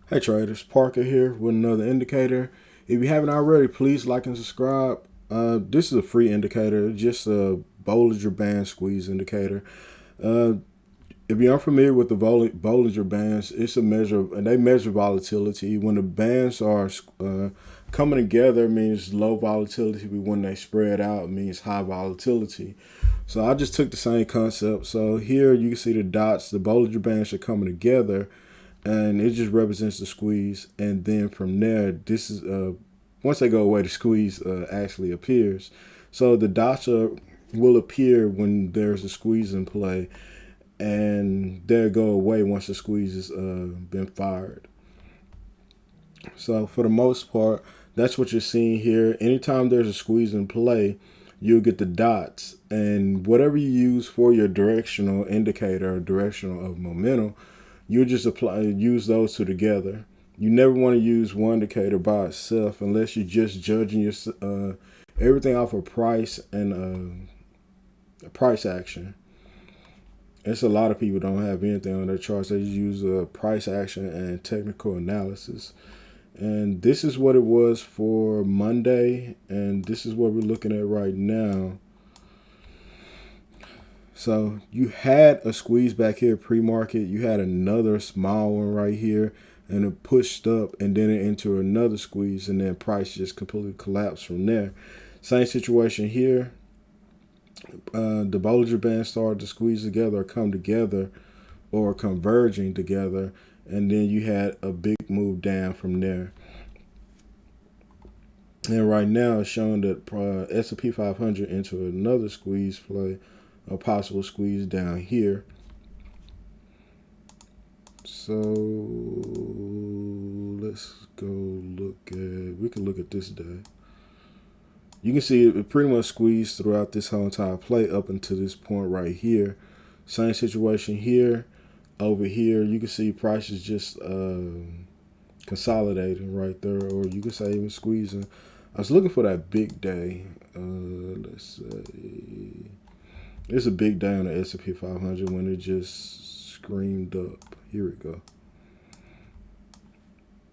Hey traders, Parker here with another indicator. If you haven't already, please like and subscribe. This is a free indicator, just a Bollinger Band squeeze indicator. Uh, if you're unfamiliar with the Bollinger Bands, it's a measure, and they measure volatility. When the bands are coming together, it means low volatility, but when they spread out, it means high volatility. So I just took the same concept. So here you can see the dots, the Bollinger Bands are coming together and it just represents the squeeze. And then from there, this is once they go away, the squeeze actually appears. So the dots will appear when there's a squeeze in play, and they'll go away once the squeeze has been fired. So for the most part, that's what you're seeing here. Anytime there's a squeeze in play, you'll get the dots, and whatever you use for your directional indicator or directional of momentum, you just use those two together. You never want to use one indicator by itself unless you're just judging your everything off of price and price action. It's a lot of people don't have anything on their charts. They just use price action and technical analysis. And this is what it was for Monday, and this is what we're looking at right now. So you had a squeeze back here pre-market. You had another small one right here, and it pushed up, and then it into another squeeze, and then price just completely collapsed from there. Same situation here. The Bollinger Band started to squeeze together or come together or converging together, and then you had a big move down from there. And right now it's showing that S&P 500 into another squeeze play, a possible squeeze down here. So let's go look at, we can look at this day. You can see it pretty much squeezed throughout this whole entire play up until this point right here. Same situation here. Over here, you can see prices just consolidating right there, or you can say even squeezing. I was looking for that big day. Let's say it's a big day on the S&P 500 when it just screamed up. Here we go.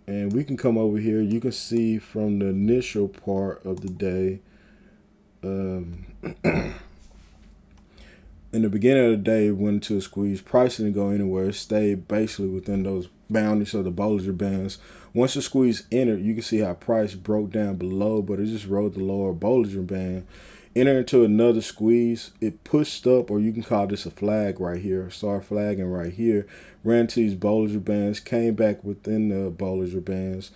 And we can come over here. You can see from the initial part of the day. In the beginning of the day, it went into a squeeze. Price didn't go anywhere. It stayed basically within those boundaries of the Bollinger Bands. Once the squeeze entered, you can see how price broke down below, but it just rode the lower Bollinger Band. Enter into another squeeze. It pushed up, or you can call this a flag right here, start flagging right here. Ran to these Bollinger Bands, came back within the Bollinger Bands,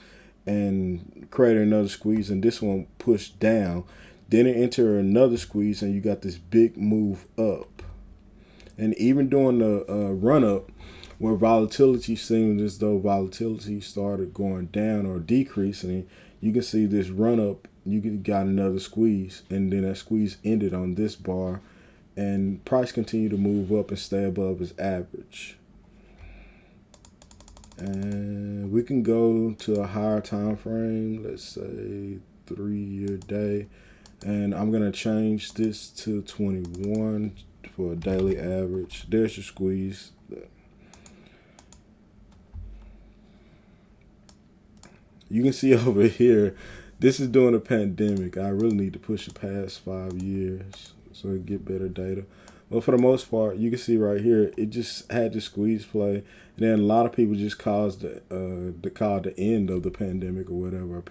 and created another squeeze, and this one pushed down. Then it entered another squeeze, and you got this big move up. And even during the run up, where volatility seemed as though volatility started going down or decreasing, you can see this run up. You got another squeeze, and then that squeeze ended on this bar, and price continued to move up and stay above its average. And we can go to a higher time frame, let's say 3-year day, and I'm gonna change this to 21 for a daily average. There's your squeeze. You can see over here, this is during the pandemic. I really need to push it past 5 years so I get better data. But for the most part, you can see right here, it just had the squeeze play. And then a lot of people just caused the end of the pandemic or whatever.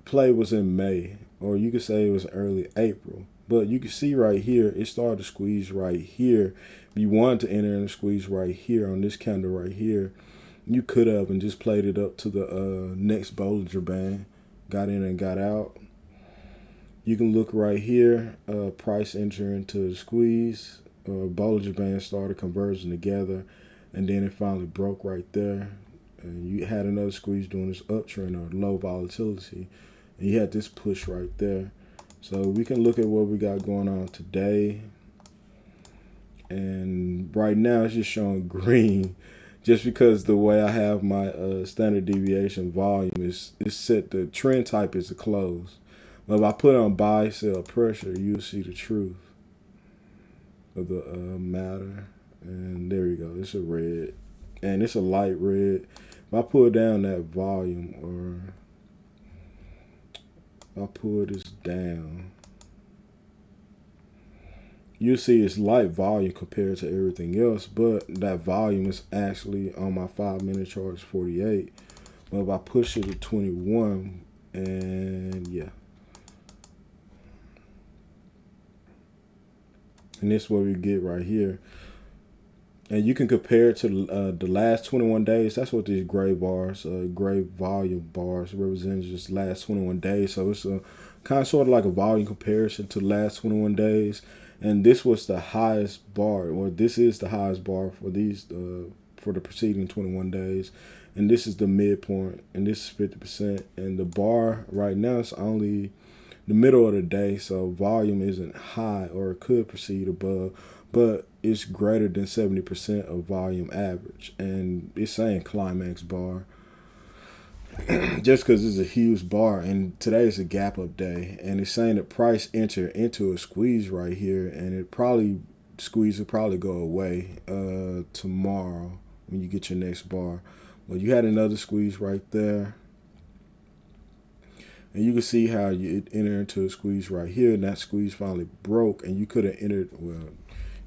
Play was in May, or you could say it was early April. But you can see right here, it started to squeeze right here. If you wanted to enter in a squeeze right here on this candle right here, you could have and just played it up to the next Bollinger Band, got in and got out. You can look right here, price enter into the squeeze. Bollinger Band started converging together, and then it finally broke right there. And you had another squeeze during this uptrend or low volatility, and you had this push right there. So we can look at what we got going on today. And right now it's just showing green just because the way I have my standard deviation volume is set, the trend type is a close. But if I put on buy, sell, pressure, you'll see the truth of the matter. And there you go. It's a red. and it's a light red. If I pull down that volume, or if I pull this down, you see it's light volume compared to everything else, but that volume is actually on my 5 minute chart is 48. But if I push it to 21, and yeah, and this is what we get right here. And you can compare it to the last 21 days. That's what these gray bars, gray volume bars, represent just last 21 days. So it's a kind of sort of like a volume comparison to the last 21 days. And this was the highest bar, or this is the highest bar for these for the preceding 21 days. And this is the midpoint, and this is 50%. And the bar right now is only the middle of the day, so volume isn't high, or it could proceed above, but it's greater than 70% of volume average. And it's saying climax bar just because it's a huge bar, and today is a gap up day, and it's saying that price enter into a squeeze right here, and it probably squeeze will probably go away tomorrow when you get your next bar. But you had another squeeze right there, and you can see how you enter into a squeeze right here, and that squeeze finally broke, and you could have entered, well,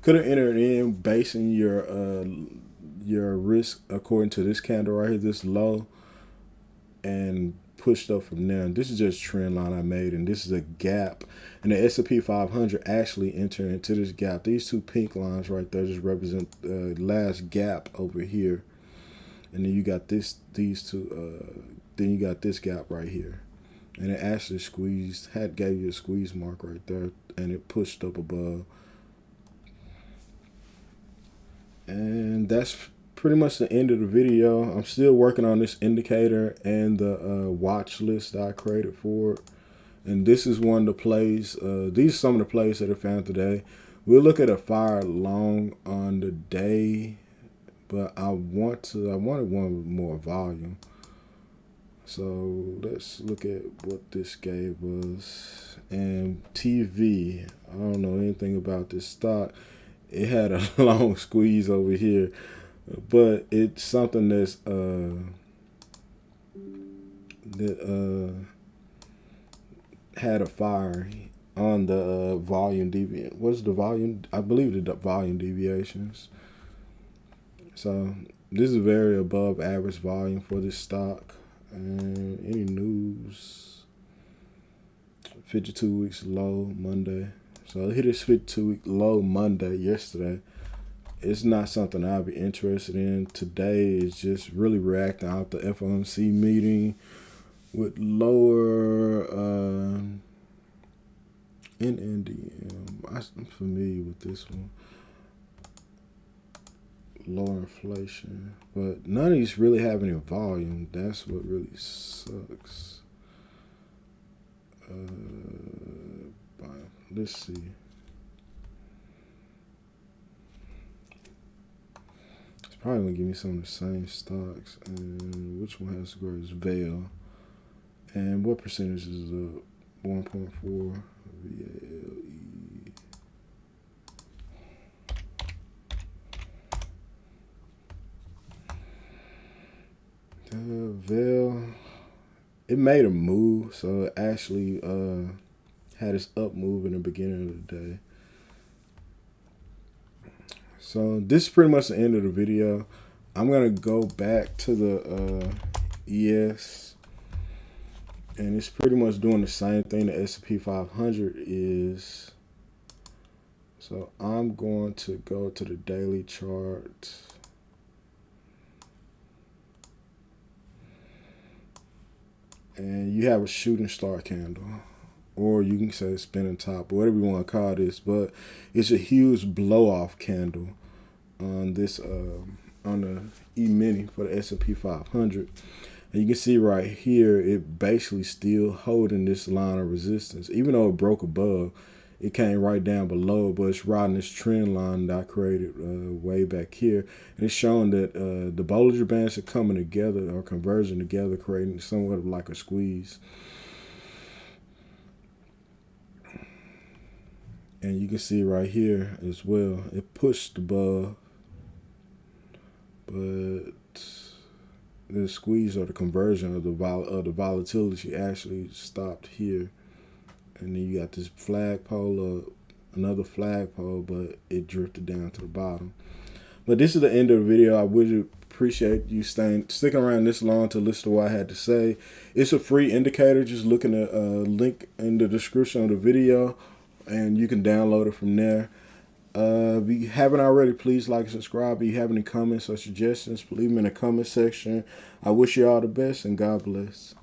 could have entered in basing your risk according to this candle right here, this low, and pushed up from there. And this is just trend line I made, and this is a gap, and the S&P 500 actually entered into this gap. These two pink lines right there just represent the last gap over here, and then you got these two, then you got this gap right here, and it actually squeezed, gave you a squeeze mark right there, and it pushed up above. And that's pretty much the end of the video. I'm still working on this indicator and the watch list that I created for it. And this is one of the plays. These are some of the plays that I found today. We'll look at a fire long on the day, but I wanted one with more volume. So let's look at what this gave us. And TV, I don't know anything about this stock. It had a long squeeze over here, but it's something that's had a fire on the volume deviation. What's the volume? I believe the volume deviations. So this is very above average volume for this stock. And any news? 52 weeks low Monday. So it hit its 52-week low Monday yesterday. It's not something I'll be interested in. Today is just really reacting out the FOMC meeting with lower NNDM. I'm familiar with this one. Lower inflation, but none of these really have any volume. That's what really sucks. Let's see. It's probably gonna give me some of the same stocks. And which one has the greatest Vail? And what percentage is up? 1.4 VALE. Vail, it made a move, so it actually had its up move in the beginning of the day. So this is pretty much the end of the video. I'm gonna go back to the ES, and it's pretty much doing the same thing the S&P 500 is. So I'm going to go to the daily chart. And you have a shooting star candle, or you can say spinning top, whatever you want to call this, but it's a huge blow off candle on this on the E-mini for the S&P 500. And you can see right here, it basically still holding this line of resistance, even though it broke above. It came right down below, but it's riding this trend line that I created way back here. And it's showing that the Bollinger Bands are coming together, or converging together, creating somewhat of like a squeeze. And you can see right here as well, it pushed above, but the squeeze or the conversion of the volatility actually stopped here, and then you got this flagpole, another flagpole, but it drifted down to the bottom. But this is the end of the video. I would appreciate you sticking around this long to listen to what I had to say. It's a free indicator. Just looking at a link in the description of the video, and you can download it from there. If you haven't already, please like and subscribe. If you have any comments or suggestions, leave them in the comment section. I wish you all the best, and God bless.